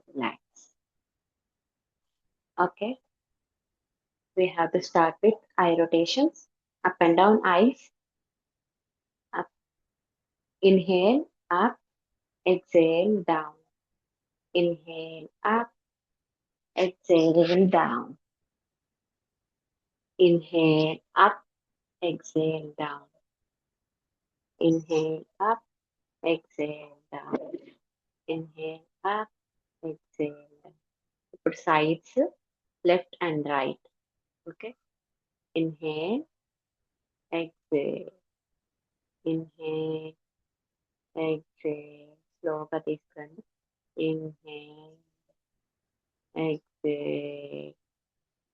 relax. Okay, we have to start with eye rotations. Up and down eyes. Up, inhale, up, exhale, down. Inhale, up, exhale, down. Inhale, up, exhale, down. Inhale, up, exhale, down. Inhale, up, exhale, down. ఇప్పుడు sides, left and right. Okay. Inhale, exhale. Inhale, exhale. స్లోగా తీసుకురండి. Inhale, exhale.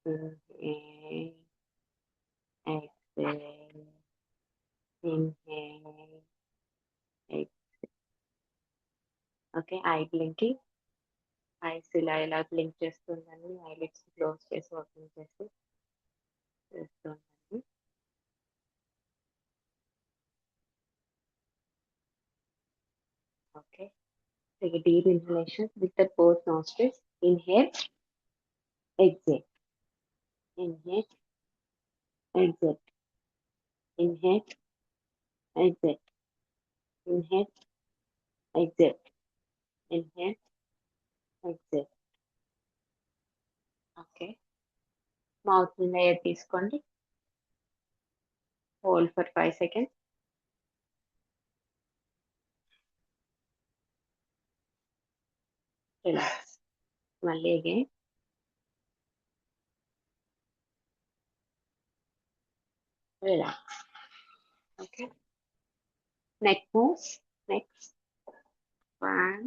Inhale, exhale. Inhale, exhale. Okay, I blinking. Ice ఇలా blink చేస్తుందండి. Eyelids close చేసి open చేసి చేస్తుందండి. Okay, take a deep inhalation with the both nostrils. Inhale, exhale. Inhale, exhale. Inhale, exhale. Inhale, exhale. Inhale, exhale. Okay, mouth మీద air తీసుకోండి. Hold for 5 seconds. Relax. మళ్ళీ again. Relax. Okay, neck moves. Next one,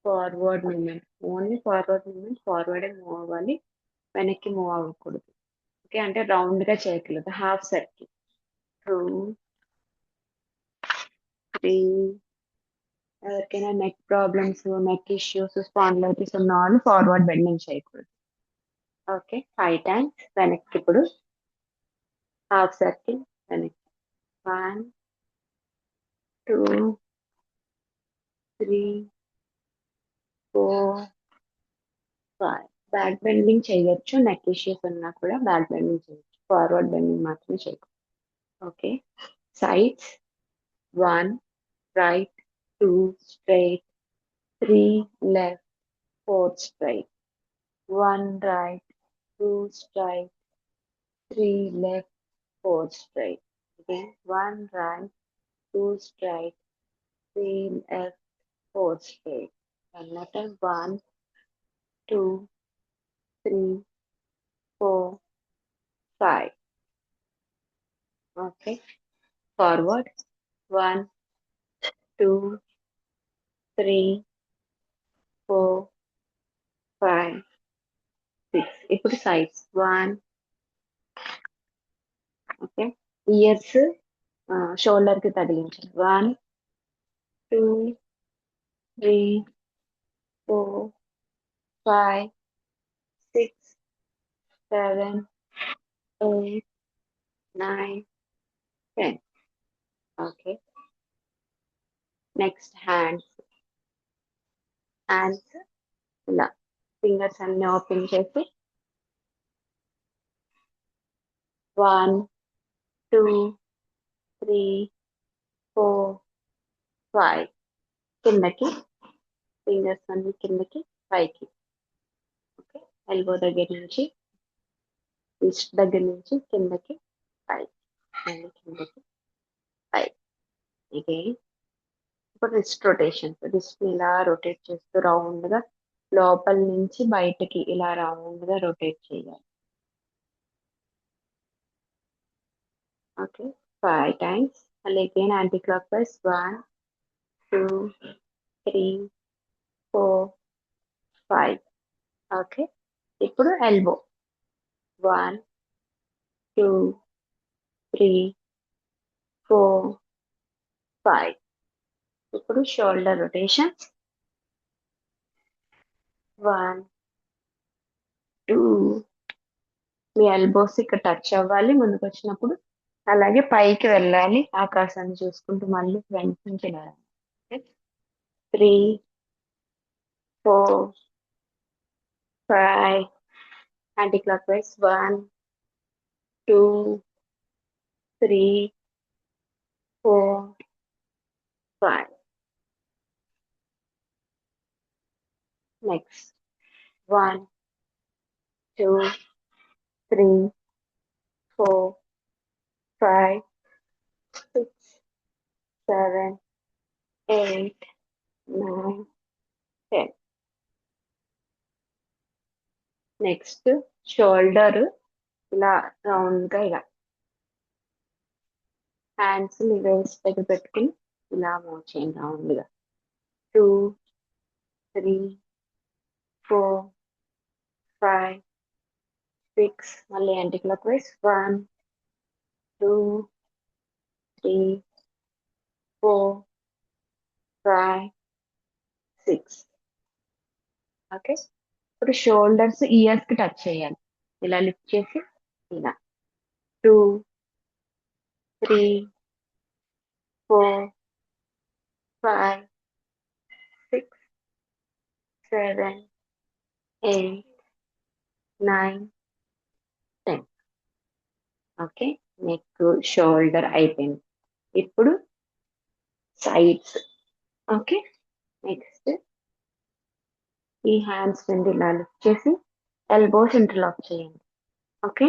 forward movement. Only forward movement. Forward move అవ్వాలి, వెనక్కి move అవ్వకూడదు. Okay, అంటే రౌండ్గా చేయకూడదు. Half circle. 2, 3. ఎవరికైనా neck problems, neck issues, spondylitis ఉన్న వాళ్ళు ఫార్వర్డ్ బెండింగ్ చేయకూడదు. Okay, 5 times. వెనక్కి ఇప్పుడు హాఫ్ సర్కిల్ వెనక్కి. 1, 2, 3, 4, 5. బ్యాక్ బెండింగ్ చేయొచ్చు. నెక్ ఇష్యూస్ ఉన్నా కూడా బ్యాక్ బెండింగ్ చేయొచ్చు. ఫార్వర్డ్ బెండింగ్ మాత్రమే చేయకూడదు. Okay, sides. 1 right, 2 straight, 3 left, 4 straight. 1 right, 2 straight, 3 left, 4 straight. Again, 1 right, 2 straight, 3 left, 4 straight. Another 1, 2, 3, 4, 5. Okay. Forward. 1, 2, 3, 4, 5, 6. ఇప్పుడు sides. 1. Okay. Ears shoulder కి తగిలించండి. 1, 2, 3, 4, 5, 6, 7, 8, 9, 10. Okay. Next hands. Hands ఇలా fingers అన్ని open చేసి 1, 2, 3, 4, 5. కిందకి fingers అన్ని కిందకి పైకి. ఓకే, ఎల్బో దగ్గర నుంచి, రిస్ట్ దగ్గర నుంచి కిందకి పైకి, మళ్ళీ కిందకి పైకి. అగైన్. ఇప్పుడు రిస్ట్ రొటేషన్. రిస్ట్ ఇలా రొటేట్ చేస్తూ రౌండ్ గా లోపల నుంచి బయటకి ఇలా రౌండ్ గా రొటేట్ చేయాలి. Okay, 5 times. మళ్ళీ again anti clock wise. 1, 2, 3, 4, 5. Okay, ఇప్పుడు ఎల్బో. 1, 2, 3, 4, 5. ఇప్పుడు షోల్డర్ రొటేషన్. 1, 2. మీ ఎల్బోస్ ఇక్కడ టచ్ అవ్వాలి ముందుకు వచ్చినప్పుడు. అలాగే పైకి వెళ్ళాలి ఆకాశాన్ని చూసుకుంటూ. మళ్ళీ ఫ్రంట్ నుంచి 3, 4, 5, anti-clockwise, 1, 2, 3, 4, 5. Next, 1, 2, 3, 4, 5, 6, 7, 8, 9, 10. నెక్స్ట్ షోల్డర్ ఇలా రౌండ్ గా ఇలా హ్యాండ్స్ వేస్ట్ దగ్గర పెట్టుకుని ఇలా మూవ్ చేయండి రౌండ్ గా. 2, 3, 4, 5, 6. మళ్ళీ యాంటీ క్లాక్ వైజ్ 1, 2, 3, 4, 5, 6. ఓకే, ఇప్పుడు షోల్డర్స్ ఇయర్స్ కి టచ్ చేయాలి. ఇలా లిఫ్ట్ చేసి ఇలా 2, 3, 4, 5, 6, 7, 8, 9, 10. ఓకే, నెక్ షోల్డర్ అయిపోయింది. ఇప్పుడు సైడ్స్. ఓకే, నెక్స్ట్ ఈ హ్యాండ్స్ నుండి ఇలా లిఫ్ట్ చేసి ఎల్బోస్ ఇంటర్లాక్ చేయండి. ఓకే,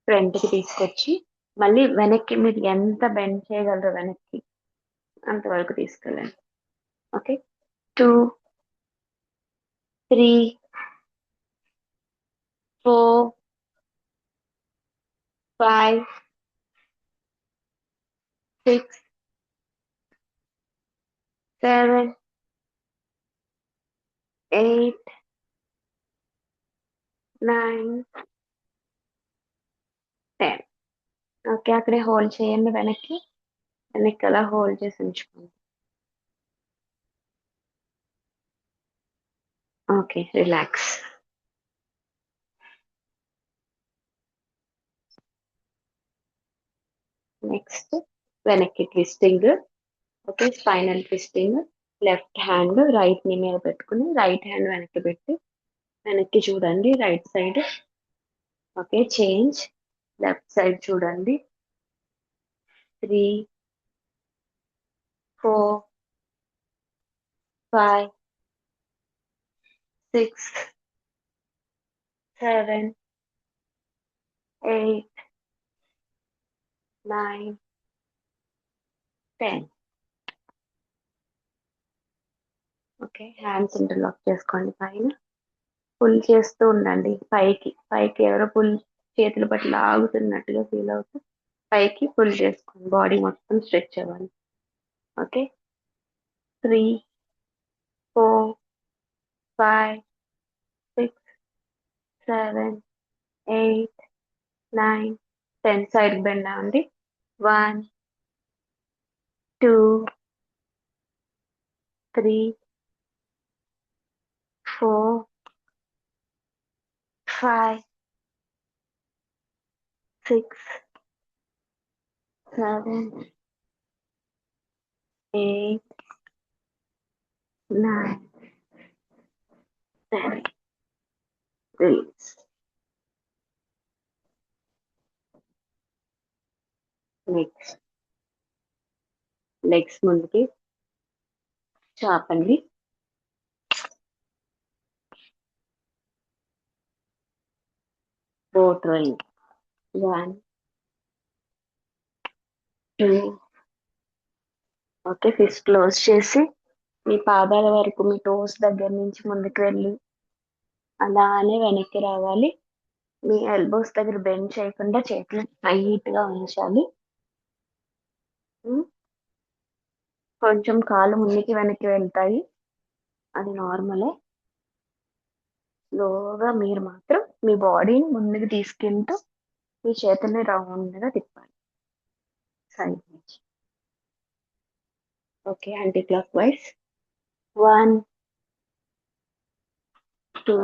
ఫ్రంట్ కి తీసుకొచ్చి మళ్ళీ వెనక్కి మీరు ఎంత బెండ్ చేయగలరో వెనక్కి అంతవరకు తీసుకెళ్ళండి. ఓకే, 2, 3, 4, 5, 6, 7, 8, 9, 10. ఓకే, అక్కడే హోల్డ్ చేయండి. వెనక్కి అలా హోల్డ్ చేసి ఉంచుకోండి. Okay, relax. నెక్స్ట్ వెనక్కి twisting. Okay, spinal twisting. Left hand right నీ మీద పెట్టుకుని రైట్ హ్యాండ్ వెనక్కి పెట్టి వెనక్కి చూడండి right side. Okay, change. Left side చూడండి. 3, 4, 5, 6, 7, 8, 9, 10. ఓకే, హ్యాండ్స్ ఇంటర్లాక్ చేసుకోండి. పైన పుల్ చేస్తూ ఉండండి. పైకి పైకి ఎవరో పుల్ చేతులు పట్టి లాగుతున్నట్టుగా ఫీల్ అవుతూ పైకి పుల్ చేసుకోండి. బాడీ మొత్తం స్ట్రెచ్ అవ్వాలి. ఓకే, 3, 4, 5, 6, 7, 8, 9, 10. సైడ్ బెండ్ అవ్వండి. 1, 2, 3, 4, 5, 6, 7, 8, 9, 10. రిలీజ్. నెక్స్ట్ లెగ్స్ ముందుకి చాపండి. Boat rowing. 1, 2. Okay, fist close చేసి మీ పాదాల వరకు మీ టోస్ దగ్గర నుంచి ముందుకు వెళ్ళి అలానే వెనక్కి రావాలి. మీ ఎల్బోస్ దగ్గర బెండ్ చేయకుండా చేతులు టైట్ గా ఉంచాలి. ఉమ్, కొంచెం కాళ్ళు ముందుకి వెనక్కి వెళ్తాయి, అది నార్మలే. స్లోగా మీరు మాత్రం మీ బాడీని ముందుకు తీసుకెళ్తూ మీ చేతుల్ని రౌండ్ గా తిప్పాలి సైడ్ నుంచి. Okay, anti clock wise. 1, 2.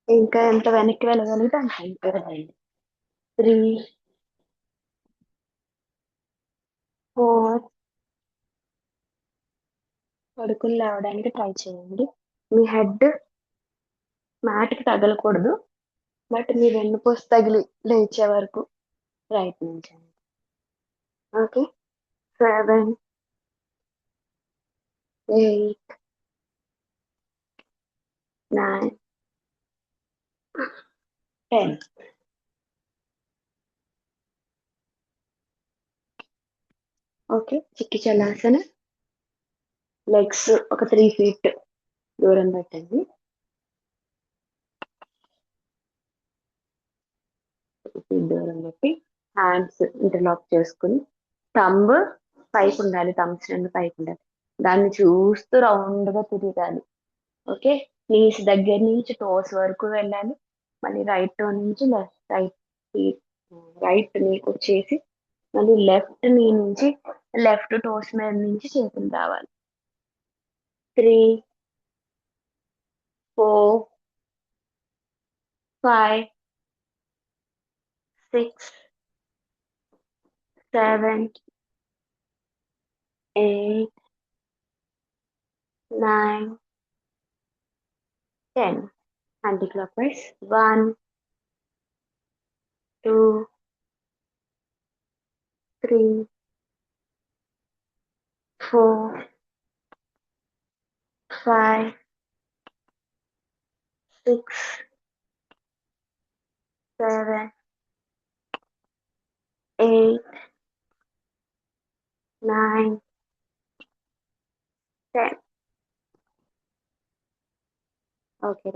ఇంకా ఎంత వెనక్కి వెళ్ళగలిగితే అంత వెనక్కి వెళ్ళండి. 3, 4, పడుకుని లేవడానికి ట్రై చేయండి. మీ హెడ్ మ్యాట్కి తగలకూడదు, బట్ మీ వెన్నుపూస తగిలి లేచే వరకు ప్రయత్నించండి. ఓకే, 7, 8, 9, 10. ఓకే, చిక్కి చలాసన. లెగ్స్ ఒక 3 feet దూరం పెట్టండి. దూరం పెట్టి హ్యాండ్స్ ఇంటర్లాక్ చేసుకుని థంబ్ పైకి ఉండాలి, థమ్స్ రెండు పైకి ఉండాలి. దాన్ని చూస్తూ రౌండ్ గా తిరగాలి. ఓకే, నీస్ దగ్గర నుంచి టోస్ వరకు వెళ్ళాలి. మళ్ళీ రైట్ టో నుంచి రైట్ నీకు వచ్చేసి మళ్ళీ లెఫ్ట్ నీ నుంచి లెఫ్ట్ టోస్ మీద నుంచి చేతులు రావాలి. 3, 4, 5, 6, 7, 8, 9, 10. Anti-clockwise. 1, 2, 3, 4, 5, 6, 7, 8, 9, 10. ఓకే,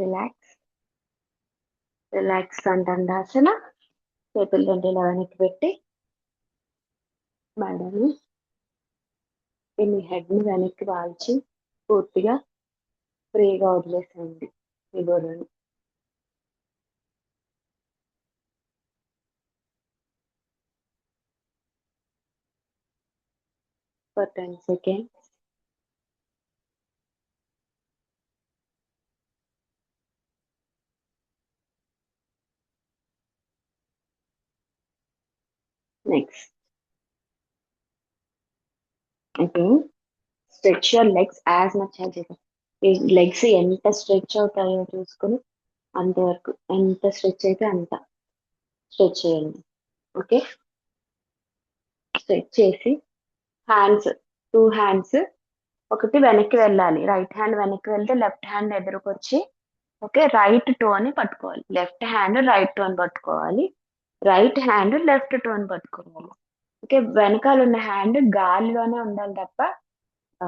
రిలాక్స్ అంటాండాసన. చేతులు రెండు ఇలా వెనక్కి పెట్టి మెడని మీ హెడ్ని వెనక్కి వాల్చి పూర్తిగా ఫ్రీగా వదిలేసేయండి మీ బరువుని. For 10 seconds. Next, again, stretch your legs as much as you can. ఈ లెగ్స్ ఎంత స్ట్రెచ్ అవుతాయో చూసుకుని అంతవరకు, ఎంత స్ట్రెచ్ అయితే అంత స్ట్రెచ్ చేయండి. ఓకే, స్ట్రెచ్ చేసి హ్యాండ్స్, 2 hands ఒకటి వెనక్కి వెళ్ళాలి. రైట్ హ్యాండ్ వెనక్కి వెళ్తే లెఫ్ట్ హ్యాండ్ ఎదురుకొచ్చి ఓకే రైట్ టోని పట్టుకోవాలి. లెఫ్ట్ హ్యాండ్ రైట్ టోన్ పట్టుకోవాలి, రైట్ హ్యాండ్ లెఫ్ట్ టోన్ పట్టుకోవాలి. ఓకే, వెనకాల ఉన్న హ్యాండ్ గాలిలోనే ఉండాలి తప్ప ఆ,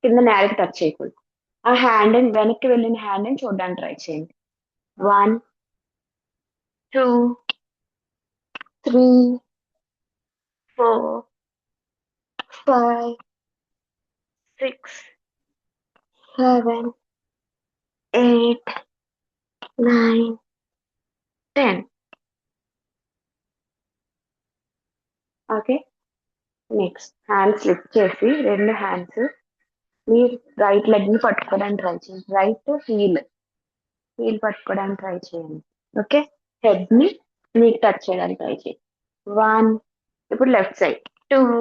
కింద నేలకి టచ్ చేయకూడదు. ఆ హ్యాండ్ వెనక్కి వెళ్ళిన హ్యాండ్ చూడడానికి ట్రై చేయండి. 1, 2, 3, 4, 5, 6, 7, 8, 9, 10. ఓకే, నెక్స్ట్ హ్యాండ్స్ లిఫ్ట్ చేసి రెండు హ్యాండ్స్ మీ రైట్ లెగ్ ని పట్టుకోవడానికి ట్రై చేయండి. రైట్ హీల్ పట్టుకోవడానికి ట్రై చేయండి. ఓకే, హెడ్ ని మీకు టచ్ చేయడానికి ట్రై చేయండి. 1, ఇప్పుడు లెఫ్ట్ సైడ్ 2,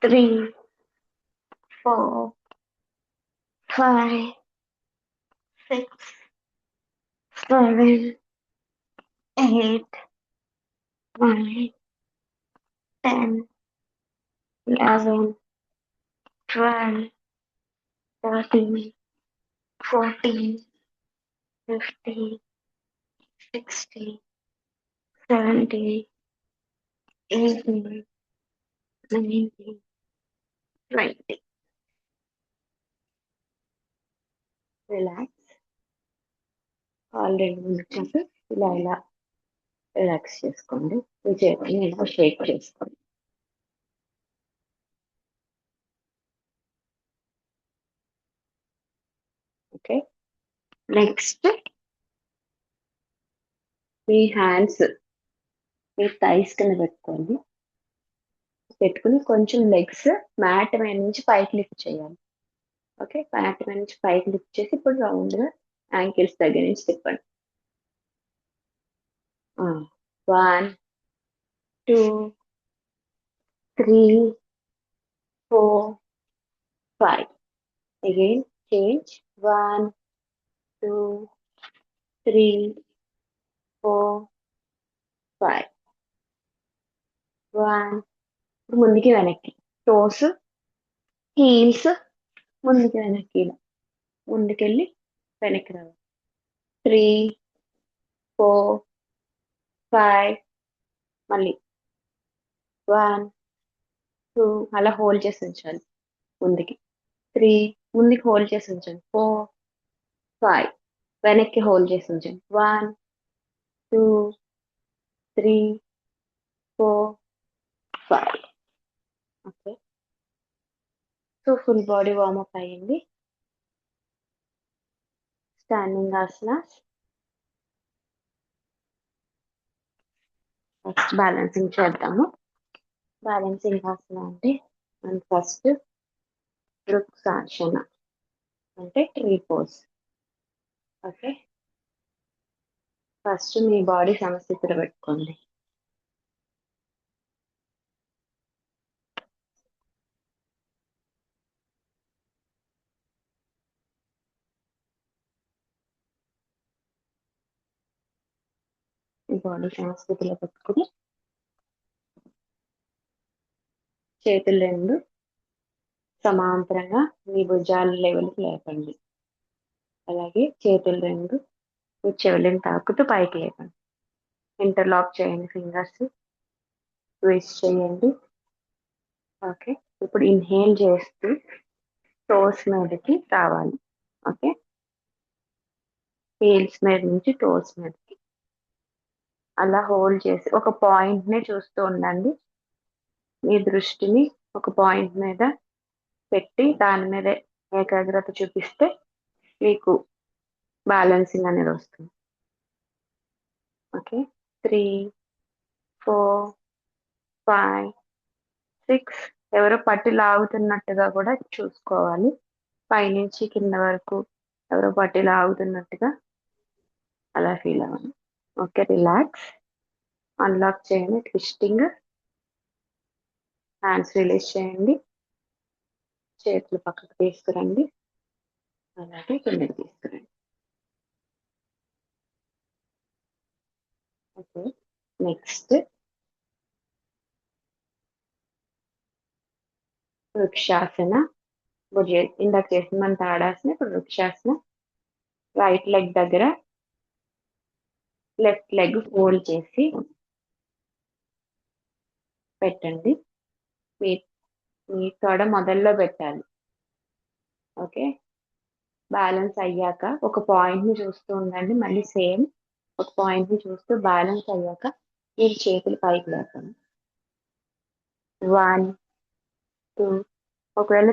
3, 4, 5, 6, 7, 8, 9, 10, 11, 12, 13, 14, 15, 16, 17, 18, 19, 20. రిలాక్స్. ఆల్రెడీ వచ్చాక ఇలా రిలాక్స్ చేసుకోండి. మీ చేతిని ఇలా షేక్ చేసుకోండి. ఓకే, నెక్స్ట్ మీ హ్యాండ్స్ మీ థైస్ కింద పెట్టుకుని కొంచెం లెగ్స్ మ్యాట్ మీద నుంచి పైకి లిఫ్ట్ చేయాలి. ఓకే, మ్యాట్ మీద నుంచి పైకి లిఫ్ట్ చేసి ఇప్పుడు రౌండ్ గా యాంకిల్స్ దగ్గర నుంచి తిప్పండి. 1, 2, 3, 4, 5. Again, change. 1, 2, 3, 4, 5. 1. ఇప్పుడు ముందుకి వెనక్కి. టోస్, హీల్స్, ముందుకి వెనక్కి ఇలా. ముందుకెళ్ళి వెనక్కి రావాలి. 3, 4, 5. మళ్ళీ 1, 2 అలా హోల్డ్ చేసి ఉంచాలి ముందుకి. 3 ముందుకి హోల్డ్ చేసి ఉంచండి. 4, 5 వెనక్కి హోల్డ్ చేసి ఉంచండి. 1, 2, 3, 4, 5. Okay. So full body warmup అయ్యింది. స్టాండింగ్ ఆసనాస్. నెక్స్ట్ బ్యాలెన్సింగ్ చేద్దాము. బ్యాలెన్సింగ్ ఆసన అంటే మనం ఫస్ట్ వృక్షాసన అంటే ట్రీ పోజ్. ఓకే. ఫస్ట్ మీ బాడీ సమస్థితిలో పెట్టుకోండి. మీ బాడీ సమస్థితిలో పెట్టుకుని చేతులు రెండు సమాంతరంగా మీ భుజాల లెవెల్కి లేపండి. అలాగే చేతులు రెండు మీ చెవులను తాకుతూ పైకి లేపండి. ఇంటర్లాక్ చేయండి ఫింగర్స్. ట్విస్ట్ చేయండి. ఓకే. ఇప్పుడు ఇన్హేల్ చేస్తూ టోస్ మీదకి రావాలి. ఓకే. హీల్స్ మీద నుంచి టోస్ మీదకి అలా హోల్డ్ చేసి ఒక పాయింట్ ని చూస్తూ ఉండండి. మీ దృష్టిని ఒక పాయింట్ మీద పెట్టి దాని మీద ఏకాగ్రత చూపిస్తే మీకు బ్యాలెన్సింగ్ అనేది వస్తుంది. ఓకే. 3, 4, 5, 6 ఎవరో పట్టి లాగుతున్నట్టుగా కూడా చూసుకోవాలి. పైనుంచి కింద వరకు ఎవరో పట్టి లాగుతున్నట్టుగా అలా ఫీల్ అవ్వండి. ఓకే. రిలాక్స్. అన్లాక్ చేయండి. ట్విస్టింగ్. హ్యాండ్స్ రిలీజ్ చేయండి. చేతులు పక్కకు తీసుకురండి. అలాగే కిందకి తీసుకురండి. ఓకే. నెక్స్ట్ వృక్షాసన. ఇందాక చేసిన మన తాడాసన. ఇప్పుడు వృక్షాసన. రైట్ లెగ్ దగ్గర లెఫ్ట్ లెగ్ ఫోల్డ్ చేసి పెట్టండి. మీ మీ తొడ మొదల్లో పెట్టాలి. ఓకే. బ్యాలెన్స్ అయ్యాక ఒక పాయింట్ ని చూస్తూ ఉండండి. మళ్ళీ సేమ్ ఒక పాయింట్ ని చూస్తూ బ్యాలెన్స్ అయ్యాక మీరు చేతులు పైకి లేపండి. 1, 2 ఒకవేళ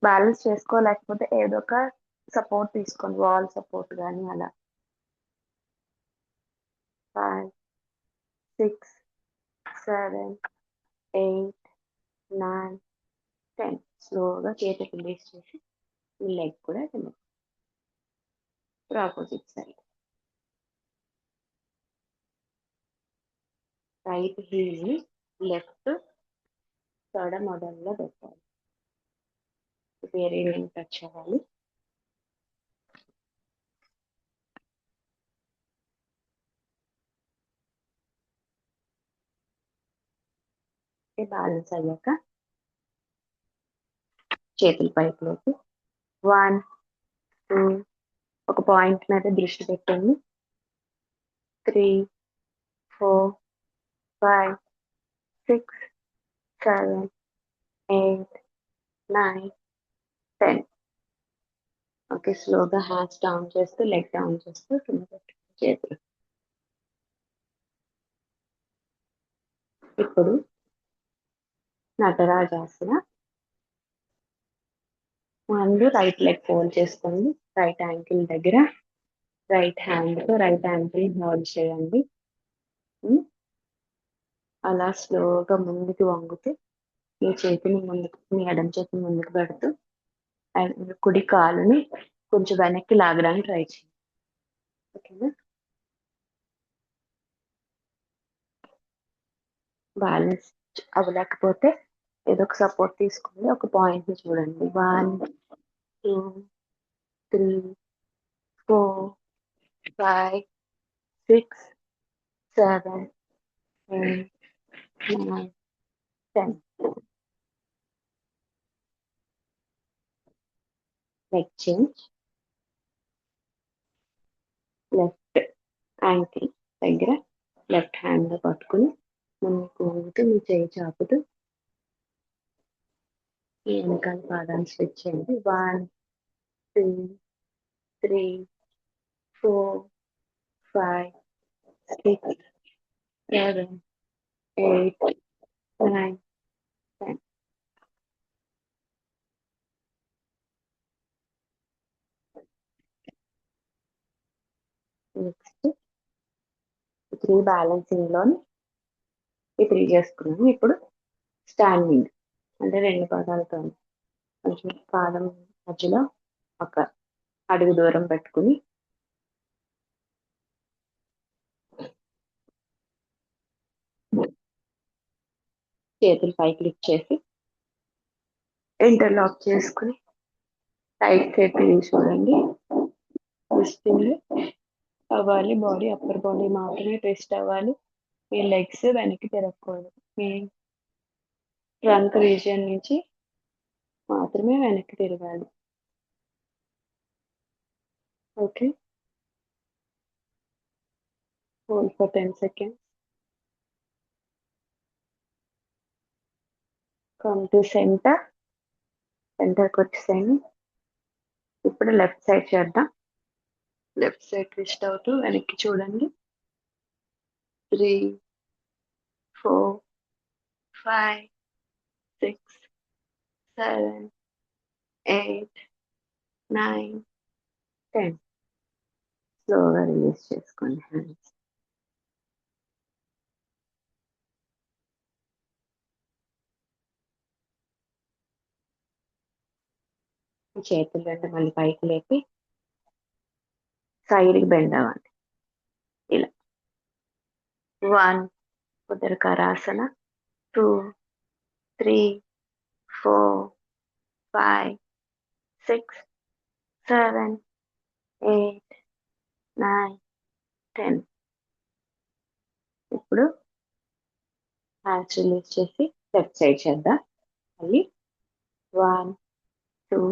బ్యాలెన్స్ చేసుకోలేకపోతే ఏదో ఒక సపోర్ట్ తీసుకోండి. వాల్ సపోర్ట్ కానీ అలా. 5, 6, 7, 8, 9, 10 స్లోగా చేతులు రిలీజ్ చేసి మీ లెగ్ కూడా కింద. Opposite side. Right heel left తొడ మొదల్లో పెట్టాలి. వేరే టచ్ అవ్వాలి. బ్యాలెన్స్ అయ్యాక చేతులు పైకి లేపి 1, 2 ఒక పాయింట్ మీద దృష్టి పెట్టండి. 3, 4, 5, 6, 7, 8, 9, 10. ఓకే. స్లోగా హ్యాండ్స్ డౌన్ చేస్తూ లెగ్ డౌన్ చేస్తూ కింద పెట్టండి చేతులు. ఇప్పుడు నటరాజాసన. ముందు రైట్ లెగ్ ఫోల్డ్ చేసుకోండి. రైట్ యాంకిల్ దగ్గర రైట్ హ్యాండ్ తో రైట్ యాంకిల్ హోల్డ్ చేయండి. అలా స్లోగా ముందుకు వంగుతూ మీ చేతిని ముందుకు మీ ఎడమ చేతిని ముందుకు పెడుతూ కుడి కాలుని కొంచెం వెనక్కి లాగడానికి ట్రై చేయండి. ఓకేనా. బ్యాలెన్స్ అవ్వలేకపోతే ఏదో ఒక సపోర్ట్ తీసుకోండి. ఒక పాయింట్ని చూడండి. 1, 2, 3, 4, 5, 6, 7, 8, 9, 10. Neck change. లెఫ్ట్ యాంకిల్ దగ్గర లెఫ్ట్ హ్యాండ్ పట్టుకుని ముందుకు ఊగుతూ మీ చేయి చాపుతూ ఈ వెనకాల పాదాన్ని స్ట్రెచ్ చేయండి. 1, 2, 3, 4, 5, 6, 7, 8, 9, 10. నెక్స్ట్ 3 బ్యాలెన్సింగ్ లోని ఈ 3 చేసుకున్నాము. ఇప్పుడు స్టాండింగ్ అంటే 2 పాదాలతో కొంచెం పాదం మధ్యలో ఒక అడుగు దూరం పెట్టుకుని చేతులు పైకి లిఫ్ట్ చేసి ఇంటర్లాక్ చేసుకుని సైడ్ చేతులు చూడండి. ట్విస్టింగ్ అవ్వాలి. బాడీ అప్పర్ బాడీ మాత్రమే ట్విస్ట్ అవ్వాలి. మీ లెగ్స్ వెనక్కి తిరగకూడదు. మీ ట్రంక్ రీజియన్ నుంచి మాత్రమే వెనక్కి తిరగాలి. Okay, hold for 10 seconds. Come to సెంటర్కి వచ్చేసాను. ఇప్పుడు లెఫ్ట్ సైడ్ చేద్దాం. లెఫ్ట్ సైడ్ ట్విస్ట్ అవుతూ వెనక్కి చూడండి. 3, 4, 5, 6, 7, 8, 9, 10. స్లోగా రిలీజ్ చేసుకోండి హ్యాండ్స్. చేతులు రెండు మళ్ళీ పైకి లేపి సైడ్కి బెండ్ అవ్వండి. ఇలా 1 ఉదరకరాసన, 2, 3, 4, 5, 6, 7, 8, 9, 10. ఇప్పుడు హ్యాండ్స్ రిలీజ్ చేసి లెఫ్ట్ సైడ్ చేద్దాం. మళ్ళీ 1, 2,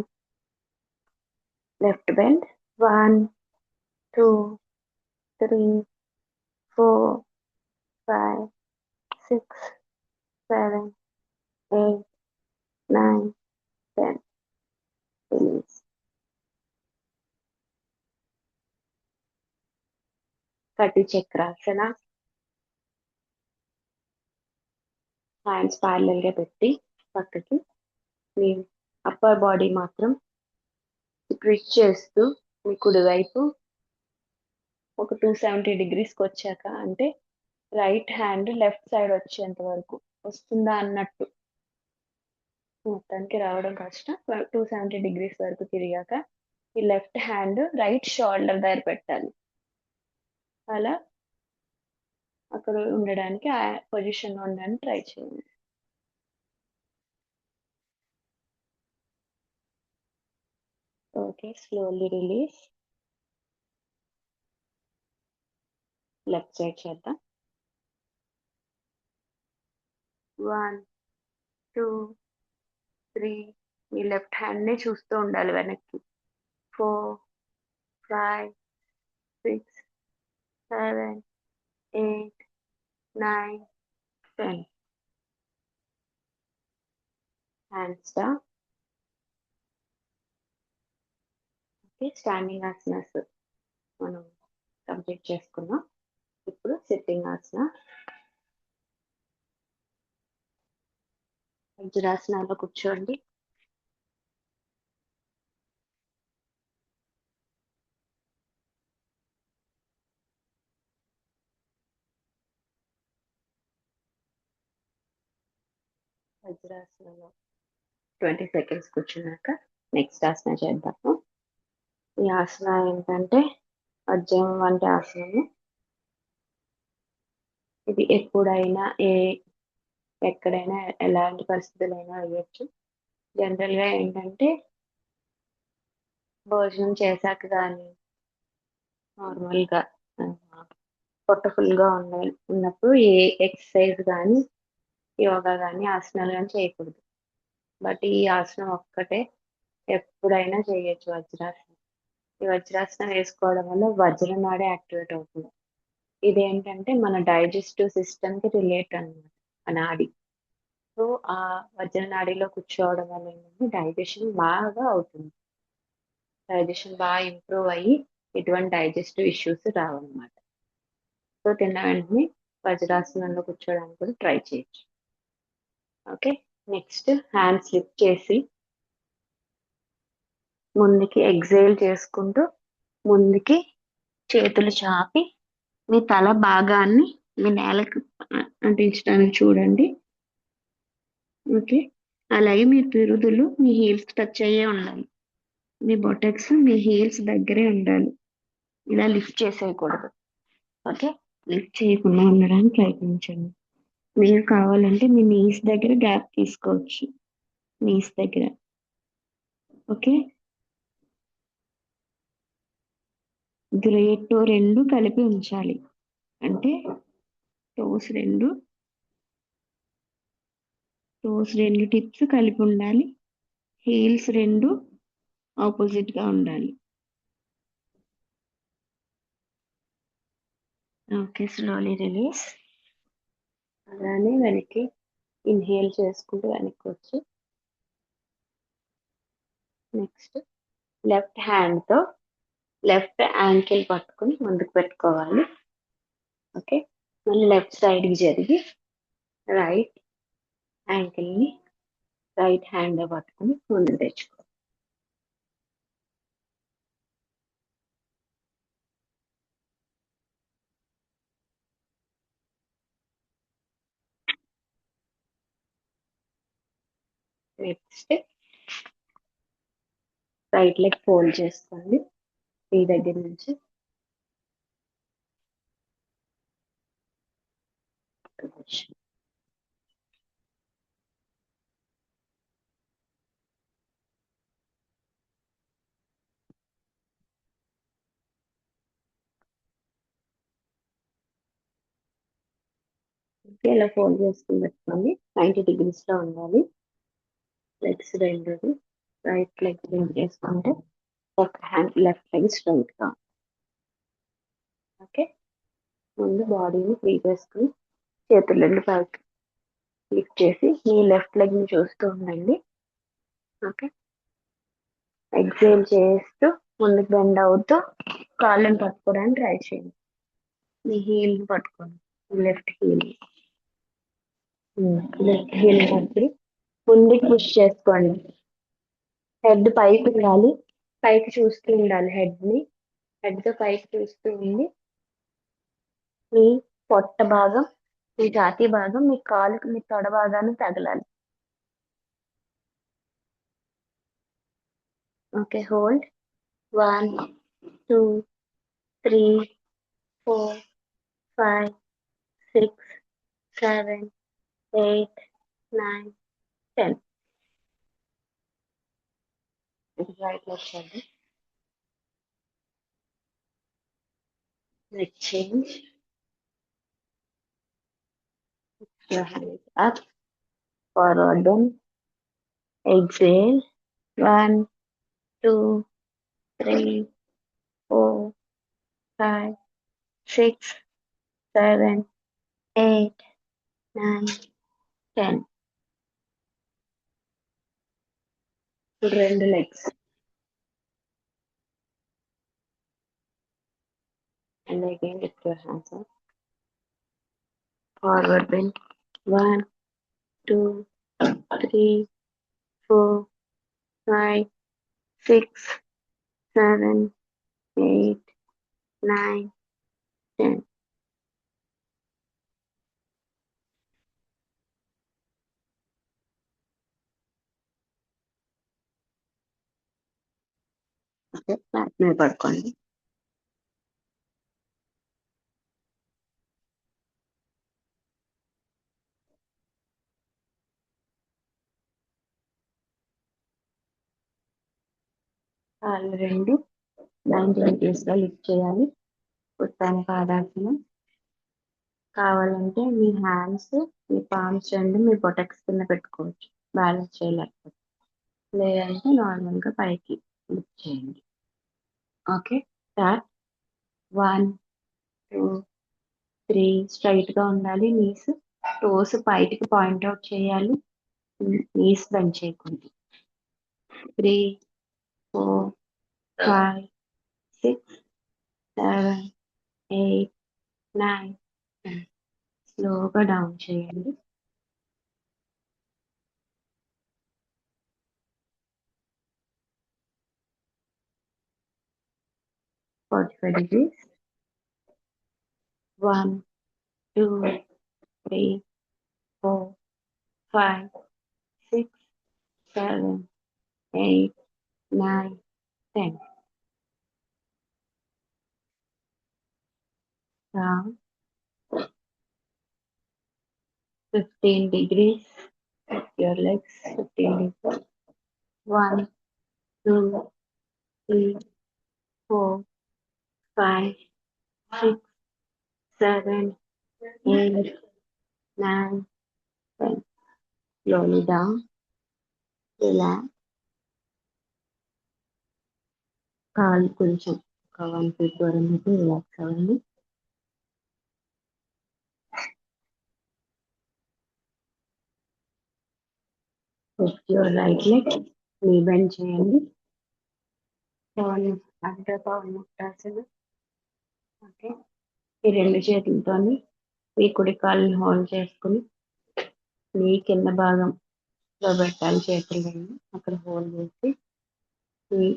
లెఫ్ట్ బెండ్, 1, 2, 3, 4, 5, 6, 7, 8, 9, 10. రిలీజ్. కటి చక్రాసన. హ్యాండ్స్ ప్యారలల్ గా పెట్టి పక్కకి మీ అప్పర్ బాడీ మాత్రం ట్విస్ట్ చేస్తూ మీ కుడివైపు ఒక 270 degreesకి వచ్చాక, అంటే రైట్ హ్యాండ్ లెఫ్ట్ సైడ్ వచ్చేంత వరకు వస్తుందా అన్నట్టు, మొత్తానికి రావడం కష్టం. 270 degrees వరకు తిరిగాక ఈ లెఫ్ట్ హ్యాండ్ రైట్ షోల్డర్ దగ్గర పెట్టాలి. అలా అక్కడ ఉండడానికి, ఆ పొజిషన్లో ఉండడానికి ట్రై చేయండి. Okay, slowly release. Left side చేద్దాం. 1, 2, 3. మీ లెఫ్ట్ హ్యాండ్నే చూస్తూ ఉండాలి వెనక్కి. 4, 5, 6, 7, 8, 9, 10. Hands down. Okay, standing asanas మనం కంప్లీట్ చేసుకున్నాం. ఇప్పుడు సిట్టింగ్ ఆసన. వజ్రాసనాలో కూర్చోండి. వజ్రాసనంలో 20 seconds కూర్చున్నాక నెక్స్ట్ ఆసన చేద్దాము. ఈ ఆసన ఏంటంటే వజ్రం వంటి ఆసనము. ఇది ఎప్పుడైనా ఎక్కడైనా ఎలాంటి పరిస్థితులైనా వేయొచ్చు. జనరల్గా ఏంటంటే భోజనం చేశాక కానీ నార్మల్గా పొట్ట ఫుల్గా ఉన్నప్పుడు ఏ ఎక్సర్సైజ్ కానీ యోగా కానీ ఆసనాలు కానీ చేయకూడదు. బట్ ఈ ఆసనం ఒక్కటే ఎప్పుడైనా చేయొచ్చు, వజ్రాసనం. ఈ వజ్రాసనం వేసుకోవడం వల్ల వజ్రనాడి యాక్టివేట్ అవుతుంది. ఇదేంటంటే మన డైజెస్టివ్ సిస్టమ్ కి రిలేట్ అన్నమాట, ఆ నాడి. సో ఆ వజ్రనాడిలో కూర్చోవడం వల్ల ఏంటంటే డైజెషన్ బాగా అవుతుంది. డైజెషన్ బాగా ఇంప్రూవ్ అయ్యి ఎటువంటి డైజెస్టివ్ ఇష్యూస్ రావన్నమాట. సో తిన్న వెంటనే వజ్రాసనంలో కూర్చోవడానికి కూడా ట్రై చేయొచ్చు. ఓకే. నెక్స్ట్ హ్యాండ్స్ లిఫ్ట్ చేసి ముందుకి ఎగ్జైల్ చేసుకుంటూ ముందుకి చేతులు చాపి మీ తల భాగాన్ని మీ నేలకు అంటించడానికి చూడండి. ఓకే. అలాగే మీ పిరుదులు మీ హీల్స్ టచ్ అయ్యే ఉండాలి. మీ బొటెక్స్ మీ హీల్స్ దగ్గరే ఉండాలి. ఇలా లిఫ్ట్ చేసేయకూడదు. ఓకే. లిఫ్ట్ చేయకుండా ఉండడానికి ప్రయత్నించండి. మీరు కావాలంటే మీ నీస్ దగ్గర గ్యాప్ తీసుకోవచ్చు. నీస్ దగ్గర. ఓకే. గ్రేట్ టో రెండు కలిపి ఉంచాలి. అంటే టోస్ రెండు టిప్స్ కలిపి ఉండాలి. హీల్స్ రెండు ఆపోజిట్ గా ఉండాలి. ఓకే. Slowly release. అలానే వెనక్కి ఇన్హేల్ చేసుకుంటూ వెనక్కి వచ్చి నెక్స్ట్ లెఫ్ట్ హ్యాండ్ తో లెఫ్ట్ యాంకిల్ పట్టుకుని ముందుకు పెట్టుకోవాలి. ఓకే. మళ్ళీ లెఫ్ట్ సైడ్ కి జరిగి రైట్ యాంకిల్ ని రైట్ హ్యాండ్ పట్టుకుని ముందుకు తెచ్చుకోవాలి. నెక్స్ట్ రైట్ లెగ్ ఫోల్డ్ చేసుకోండి. ఈ దగ్గర నుంచి ఇలా ఫోల్డ్ చేసుకుని పెట్టుకోండి. 90 degrees లో ఉండాలి. లెగ్స్ రెండు రైట్ లెగ్ బెండ్ చేసుకుంటే ఒక హ్యాండ్ లెఫ్ట్ లెగ్ స్ట్రైట్ గా. ఓకే. ముందు బాడీని ఫ్రీ చేసుకుని చేతులు రెండు పైకి లిఫ్ట్ చేసి మీ లెఫ్ట్ లెగ్ ని చూస్తూ ఉండండి. ఓకే. ఎక్సేల్ చేస్తూ ముందుకు బెండ్ అవుతూ కాళ్ళని పట్టుకోవడానికి ట్రై చేయండి. మీ హీల్ పట్టుకోండి. లెఫ్ట్ హీల్ పట్టి ముందుకు పుష్ చేసుకోండి. హెడ్ పైకి ఉండాలి. పైకి చూస్తూ ఉండాలి. హెడ్ తో పైకి చూస్తూ ఉండి మీ పొట్ట భాగం మీ ఛాతీ భాగం మీ కాలుకి మీ తొడ భాగాన్ని తగలాలి. ఓకే. హోల్డ్ 1 2 3 4 5 6 7 8 9 10. రైట్ లెగ్ చేయండి. Leg change. Your hands up, forward bend, exhale, 1 2 3 4 5 6 7 8 9 10. ఇప్పుడు రెండు legs and again lift your hands up, forward bend, 1 2 3 4 5 6 7 8 9 10. Okay. Back మీద పడుకోండి. కళ్ళు రెండు 90 degreesగా లిఫ్ట్ చేయాలి. ఉత్తాన పాదాసనం. కావాలంటే మీ హ్యాండ్స్, మీ పామ్స్ రెండు మీ బొటక్స్ కింద పెట్టుకోవచ్చు బ్యాలెన్స్ చేయలేకపోతే. లేదంటే నార్మల్గా పైకి లిఫ్ట్ చేయండి. Okay, start. 1, 2, 3. స్ట్రైట్గా ఉండాలి. నీస్ టోస్ బయటికి పాయింట్అవుట్ చేయాలి. నీస్ బెండ్ చేయకూడదు. 3, 4, 5, 6, 7, 8, 9, 10. స్లోగా డౌన్ చేయండి. 45 degrees. 1, 2, 3, 4, 5, 6, 7, 8, 9, 10. Down. 15 degrees. Lift your legs. 15 degrees. 1, 2, 3, 4, 5, 6, 7, 8, 9, 10. Slowly down. Relax. కాళ్ళు కొంచెం ఒక 1 feet దూరం పెట్టి రిలాక్స్ అవ్వండి. Lift your right leg. Knee bend చేయండి. పవన్ ఓకే, ఈ రెండు చేతులతోని మీ కుడి కాళ్ళని హోల్డ్ చేసుకుని మీ కింద భాగంలో పెట్టాలి. చేతులు రెండు అక్కడ హోల్డ్ చేసి మీ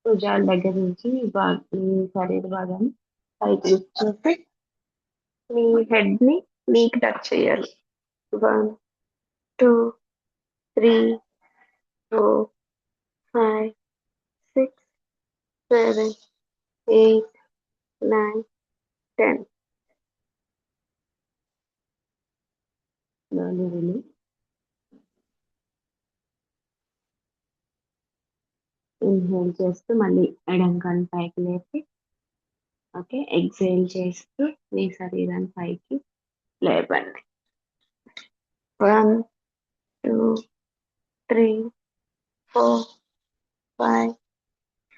భుజాల దగ్గర నుంచి మీ శరీర భాగాన్ని పైకి లిఫ్ట్ చేసి మీ హెడ్ ని మీకు టచ్ చేయాలి. 1, 2, 3, 4, 5, 6, 7, 8, 9, 10. Slowly release. ఇన్హేల్ చేస్తూ మళ్ళీ ఎడం కన్ను పైకి లేపి, ఓకే, ఎక్సేల్ చేస్తూ మీ శరీరాన్ని పైకి లేపండి. 1, 2, 3, 4, 5,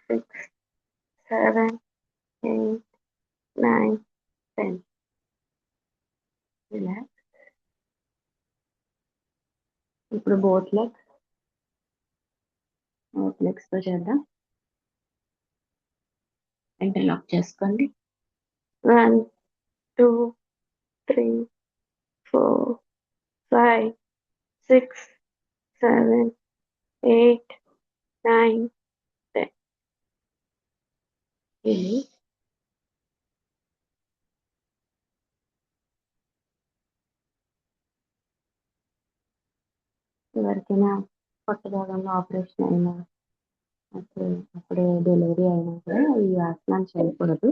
6, 7, 8, 9, 10. రిలాక్స్. ఇప్పుడు బోత్ లెగ్స్ తో చేద్దాం. ఇంటర్లాక్ చేసుకోండి. 1, 2, 3, 4, 5, 6, 7, 8, 9, 10. రిలీజ్. ఎవరికైనా పొట్ట భాగంలో ఆపరేషన్ అయినా అప్పుడే డెలివరీ అయినా కూడా ఈ ఆసనాలు చేయకూడదు.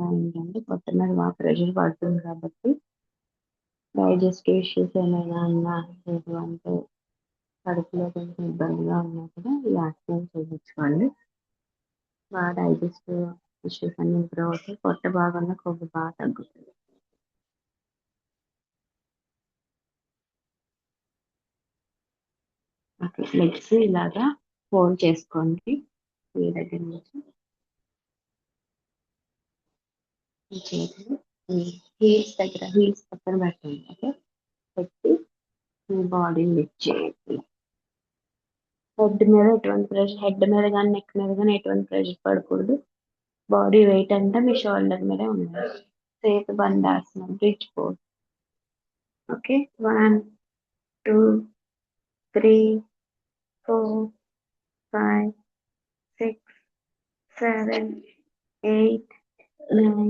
ఏంటంటే పొట్ట మీద బాగా ప్రెషర్ పడుతుంది కాబట్టి డైజెస్టివ్ ఇష్యూస్ ఏమైనా ఉన్నా, లేదు అంటే కడుపులో కొంచెం ఇబ్బందిగా ఉన్నా కూడా ఈ ఆసనం చేయించుకోండి. బాగా డైజెస్టివ్ ఇష్యూస్ అన్ని ఇంప్రూవ్ అవుతాయి. పొట్ట భాగంలో కొవ్వు బాగా తగ్గుతుంది. ఓకే, లెగ్స్ ఇలాగా ఫోల్డ్ చేసుకోండి. మీ దగ్గర నుంచి ఈ చేతులు హీల్స్ పక్కన పెట్టండి. ఓకే, పెట్టి మీ బాడీని లిఫ్ట్ చేయండి. హెడ్ మీద కానీ నెక్ మీద కానీ ఎటువంటి ప్రెషర్ పడకూడదు. బాడీ వెయిట్ అంతా మీ షోల్డర్ మీదే ఉండాలి. సేతు బంధాసనం, bridge pose. Okay, 1, 2, 3, 4, 5, 6, 7, 8, 9,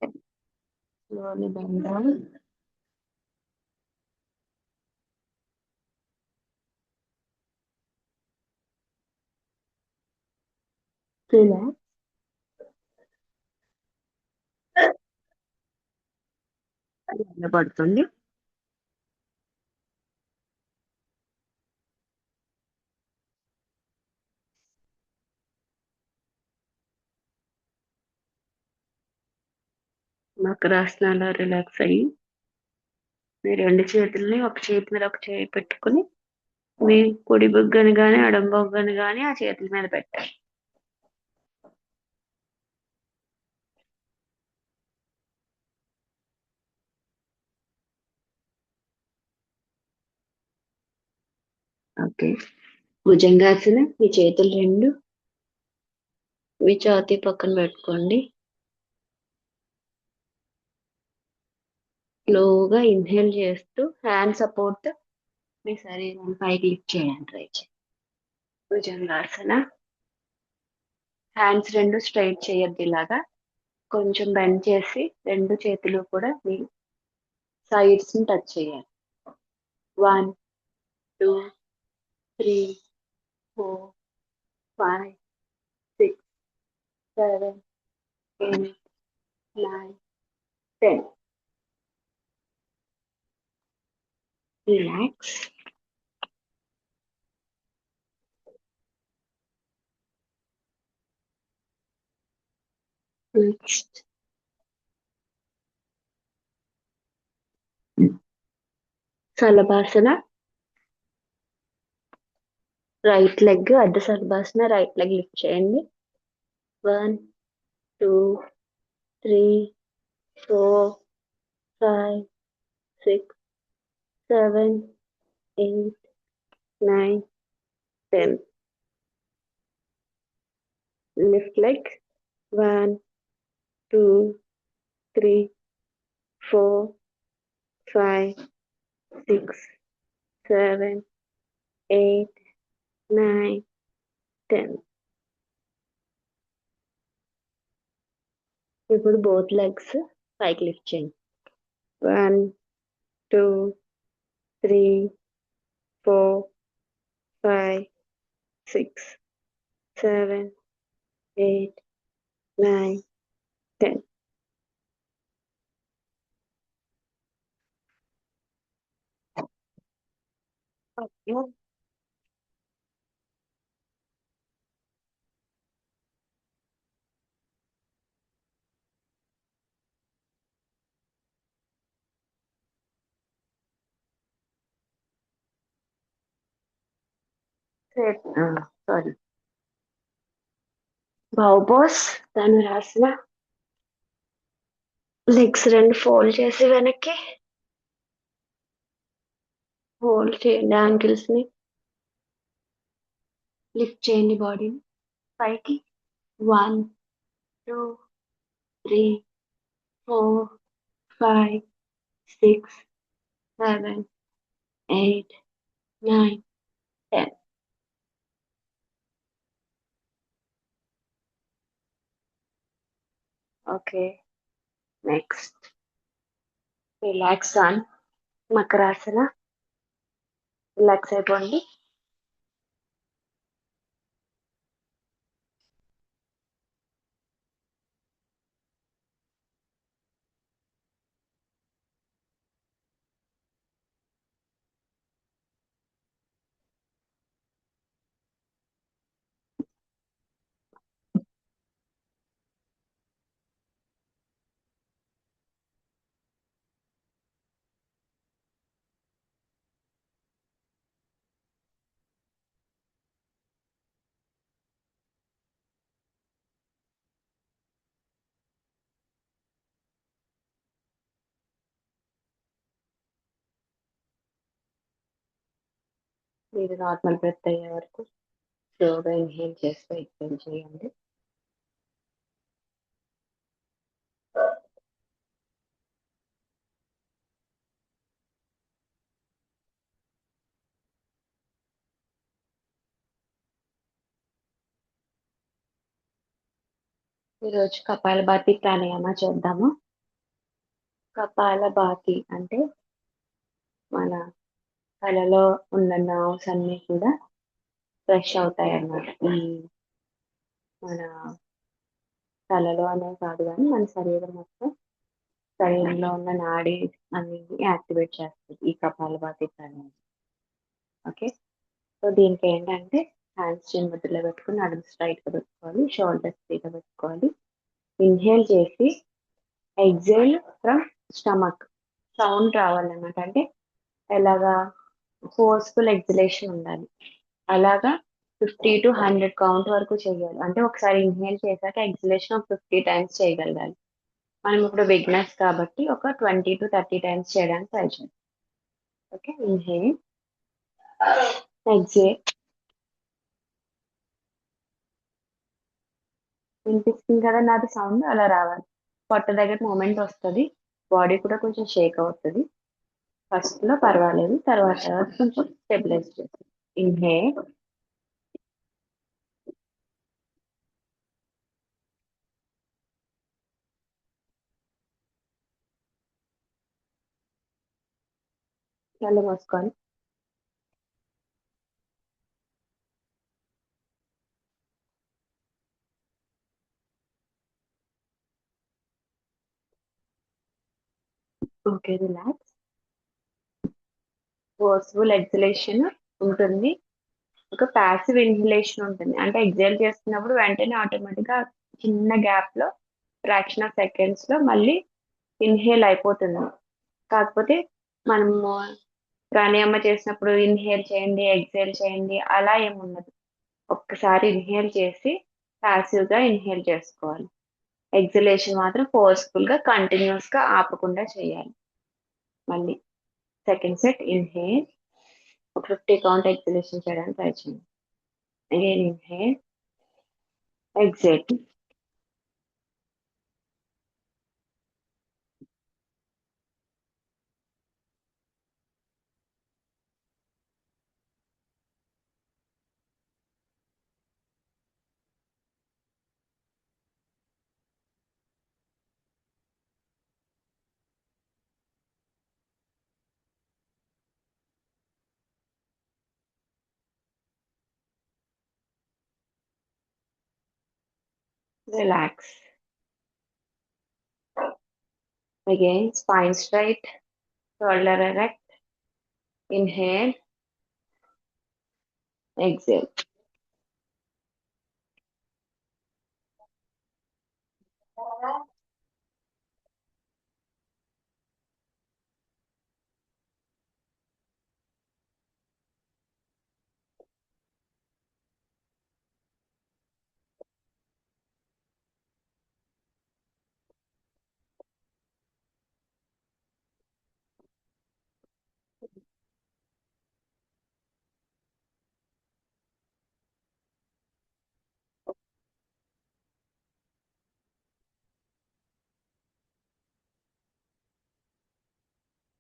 10. Slowly bend down. Relax. పడుతుంది. మకరాసనాలో రిలాక్స్ అయ్యి మీ రెండు చేతుల్ని ఒక చేతి మీద ఒక చేయి పెట్టుకుని మీ కుడి బుగ్గని గాని ఎడమ బుగ్గని గాని ఆ చేతుల మీద పెట్టాలి. ఓకే. భుజంగాసన మీ చేతులు రెండు మీ ఛాతీ పక్కన పెట్టుకోండి. స్లోగా ఇన్హేల్ చేస్తూ హ్యాండ్ సపోర్ట్ మీ శరీరం పైకి లిఫ్ట్ చేయడానికి ట్రై చేయండి. భుజంగాసన. హ్యాండ్స్ రెండు స్ట్రైట్ చేయొద్దు, ఇలాగా కొంచెం బెండ్ చేసి రెండు చేతులు కూడా మీ సైడ్స్ ని టచ్ చేయాలి. 1 2 3 4 5 6 7 8 9 10. రిలాక్స్. నెక్స్ట్ సలభాసన. రైట్ లెగ్ అడ్డ సలభాసన. రైట్ లెగ్ లిఫ్ట్ చేయండి. 1 2 3 4 5 6 7 8 9 10. Left leg. 1 2 3 4 5 6 7 8 9 10. ఇప్పుడు బోత్ లెగ్స్ పైకి లిఫ్ట్ చేయండి. 1 2 3 4 5 6 7 8 9 10. ఓకే. సారీ. బావుబోస్ ధనురాసన. లెగ్స్ రెండు ఫోల్డ్ చేసి వెనక్కి హోల్డ్ చేయండి. యాంకిల్స్ ని లిఫ్ట్ చేయండి. బాడీని పైకి. 1 2 3 4 5 6 7 8 9 10. Okay. Next relax on Makarasana. Relax అయిపోండి. మీరు నార్మల్ బ్రెత్ అయ్యే వరకు స్లోగా ఇన్హేల్ చేస్తూ ఎక్స్హేల్ చేయండి. ఈరోజు కపాలభాతి ప్రాణాయామ చేద్దాము. కపాలభాతి అంటే మన తలలో ఉన్న నర్వ్స్ అన్ని కూడా ఫ్రెష్ అవుతాయి అన్నమాట. ఈ మన తలలో అనే కాదు కానీ మన శరీరం మొత్తం, శరీరంలో ఉన్న నాడీ అన్ని యాక్టివేట్ చేస్తుంది ఈ కపాలభాతి ప్రాణాయామం. ఓకే. సో దీనికి ఏంటంటే హ్యాండ్స్ చిన్న ముద్రలో పెట్టుకుని నడుము స్ట్రైట్ గా పెట్టుకోవాలి. షోల్డర్స్ ఫ్రీగా పెట్టుకోవాలి. ఇన్హేల్ చేసి ఎగ్జేల్ ఫ్రమ్ స్టమక్. సౌండ్ రావాలన్నమాట. అంటే ఎలాగా, ఫోర్స్ఫుల్ ఎగ్జలేషన్ ఉండాలి. అలాగా 50 to 100 కౌంట్ వరకు చేయాలి. అంటే ఒకసారి ఇన్హేల్ చేశాక ఎగ్జలేషన్ ఒక 50 టైమ్స్ చేయగలగాలి. మనం ఇప్పుడు బిగినర్స్ కాబట్టి ఒక 20 to 30 టైమ్స్ చేయడానికి ట్రై చేయాలి. Okay, inhale, exhale. వినిపిస్తుంది కదా నాది సౌండ్? అలా రావాలి. పొట్ట దగ్గర మూమెంట్ వస్తుంది. బాడీ కూడా కొంచెం షేక్ అవుతుంది. ఫస్ట్ లో పర్వాలేదు, తర్వాత కొంచెం స్టెబిలైజ్ చేస్తుంది. ఇన్హేల్, కళ్ళు మూసుకొని. Okay, relax. ఫోర్స్ఫుల్ ఎగ్జలేషన్ ఉంటుంది, ఒక ప్యాసివ్ ఇన్హలేషన్ ఉంటుంది. అంటే ఎగ్జైల్ చేస్తున్నప్పుడు వెంటనే ఆటోమేటిక్ గా చిన్న గ్యాప్ లో ఫ్రాక్షన్ ఆఫ్ సెకండ్స్ లో మళ్ళీ ఇన్హేల్ అయిపోతుంది. కాకపోతే మనము ప్రాణాయామ చేసినప్పుడు ఇన్హేల్ చేయండి, ఎగ్జైల్ చేయండి అలా ఏముండదు. ఒక్కసారి ఇన్హేల్ చేసి ప్యాసివ్ గా ఇన్హేల్ చేసుకోవాలి. ఎగ్జలేషన్ మాత్రం ఫోర్స్ఫుల్ గా కంటిన్యూస్ గా ఆపకుండా చేయాలి. మళ్ళీ సెకండ్ సెట్ ఇన్హేల్, ఒక 50 కౌంట్ ఎగ్జలేషన్ చేయడానికి ట్రై చేయండి. Again inhale, exhale. Relax. Again, spine straight, shoulder erect. Inhale, exhale.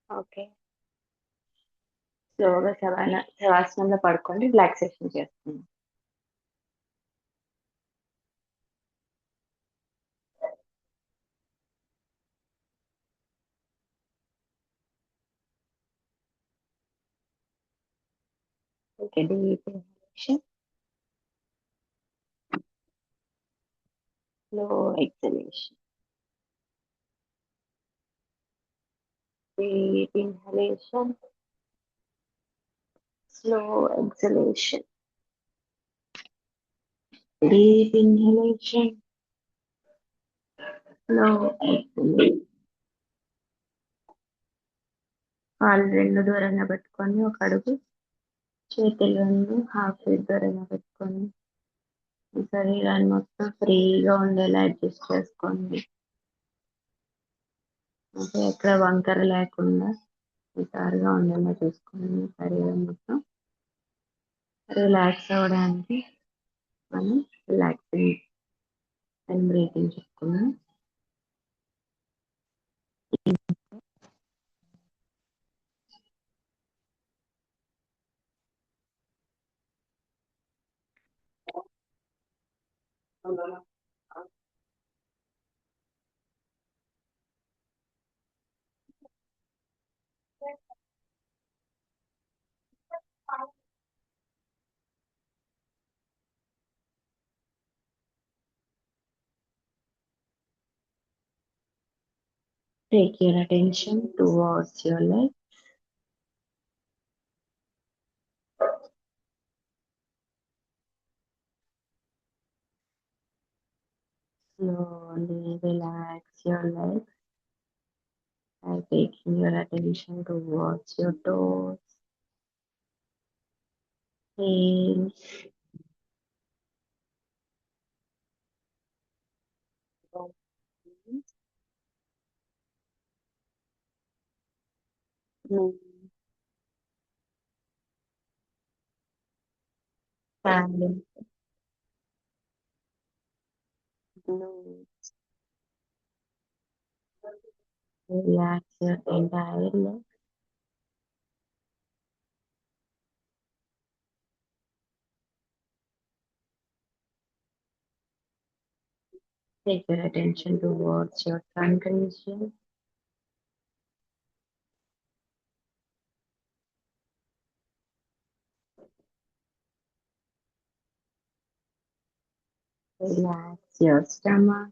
Okay, స్లోగా శవాసనంలో పడుకోండి, రిలాక్సేషన్ చేస్తుంది. Okay, deep inhalation, slow exhalation. Deep inhalation, slow exhalation. Deep inhalation, slow exhalation. కాళ్ళు రెండు దూరంగా పెట్టుకొని ఒక అడుగు, చేతులు రెండు హాఫ్ ఫీట్ దూరంగా పెట్టుకొని ఈ శరీరాన్ని మొత్తం ఫ్రీగా ఉండేలా అడ్జస్ట్ చేసుకోండి. అంటే ఎక్కడ వంకర లేకుండా నిటారుగా ఉండేలా చూసుకోండి. శరీరం మొత్తం రిలాక్స్ అవ్వడానికి మనం రిలాక్సింగ్ అండ్ బ్రీతింగ్ చెప్పుకున్నాం. Take your attention towards your leg. Slowly relax your legs. by taking your attention towards your toes, heels, knees, thighs, glutes. Relax your entire leg. Take your attention towards your trunk region. Relax your stomach.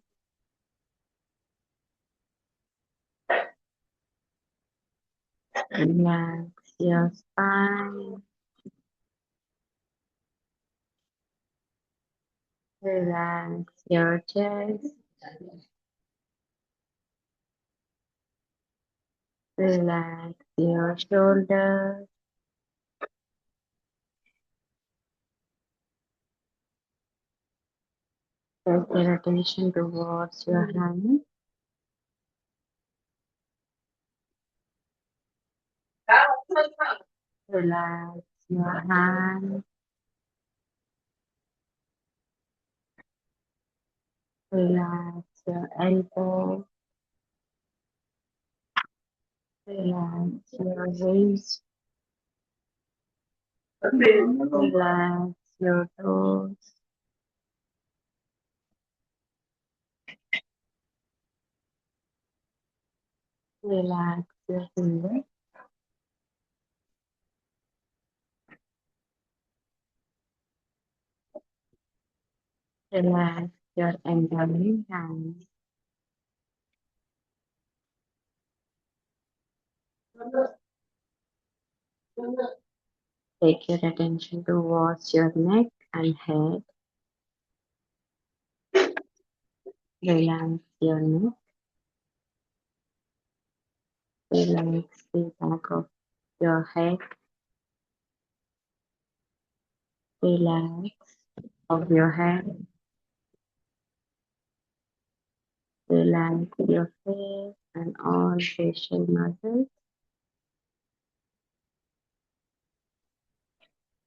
Relax your spine. Relax your chest. Relax your shoulders. Take your attention towards your hands. Relax your hands. Relax your elbows. Relax your wrist. Relax your toes. Relax your fingers. Relax your entire hands. Take your attention towards your neck and head. Relax your neck. Relax the back of your head. Relax of your head. Relax your face and all facial muscles.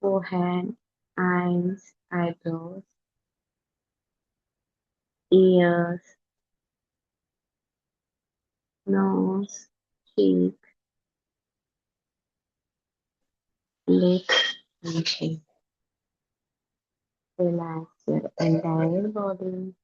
Forehead, eyes, eyebrows, ears, nose, cheek, lips, and chin. Relax your entire body.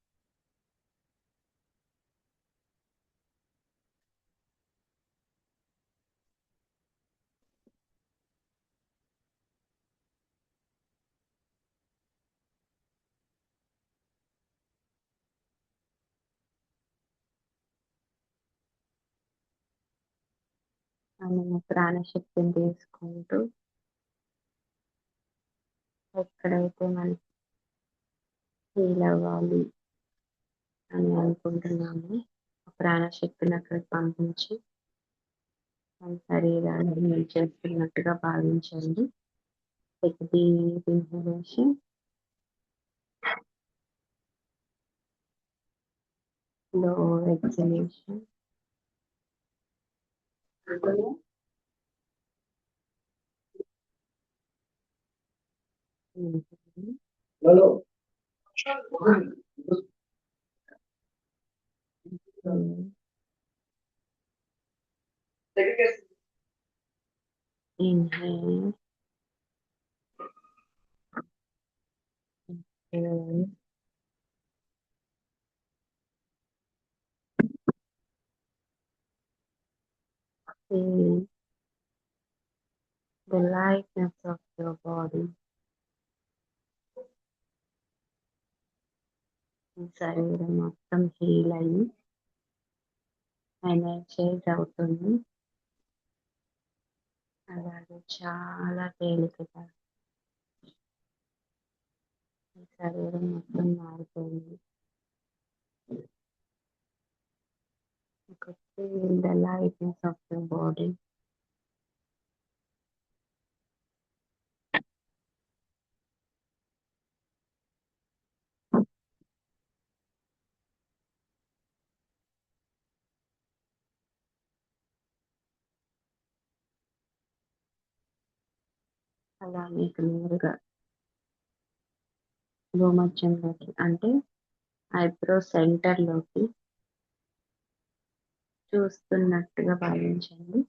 మనము ప్రాణశక్తిని తీసుకుంటూ ఎక్కడైతే మనకి feel అవ్వాలి అని అనుకుంటున్నామో ఆ ప్రాణశక్తిని అక్కడికి పంపించి మన శరీరాన్ని హీల్ చేస్తున్నట్టుగా భావించండి. Take a deep inhalation, slow exhalation. Inhale. Inhale. Exhale. Feel the lightness of your body. ఈ శరీరం మొత్తం హీల్ అయ్యి ఎనర్జైజ్ అవుతుంది. అలాగే చాలా తేలికగా ఈ శరీరం మొత్తం మారిపోయింది. could feel the lightness of your body. అలా మీకు నేరుగా భూమధ్యంలోకి అంటే ఐబ్రో సెంటర్లోకి చూస్తున్నట్టుగా భావించండి.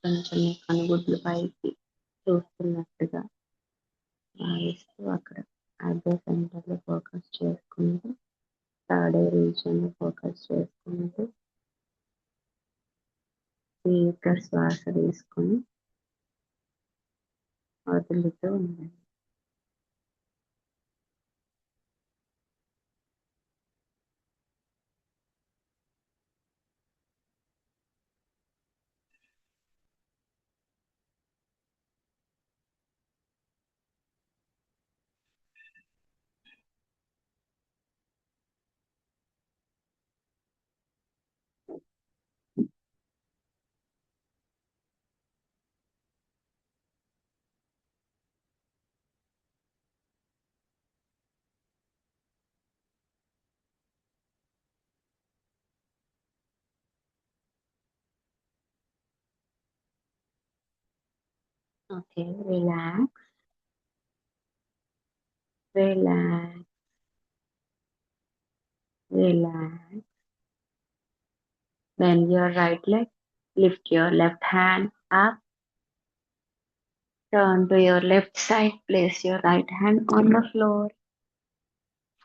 కొంచెం మీ కనుగుడ్లు పైకి చూస్తున్నట్టుగా భావిస్తూ అక్కడ ఐబ్రో సెంటర్లో ఫోకస్ చేసుకుంటూ థర్డ్ ఐ రీజియన్ ఫోకస్ చేసుకుంటూ దీర్ఘ శ్వాస తీసుకొని వదులుతూ ఉండండి. Okay, relax, relax, relax. Bend your right leg, lift your left hand up, turn to your left side, place your right hand on the floor.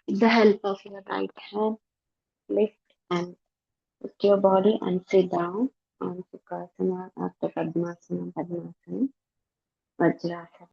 With the help of your right hand, lift and lift your body and sit down on Sukhasana, Ardha Padmasana, Padmasana, Vajrasana.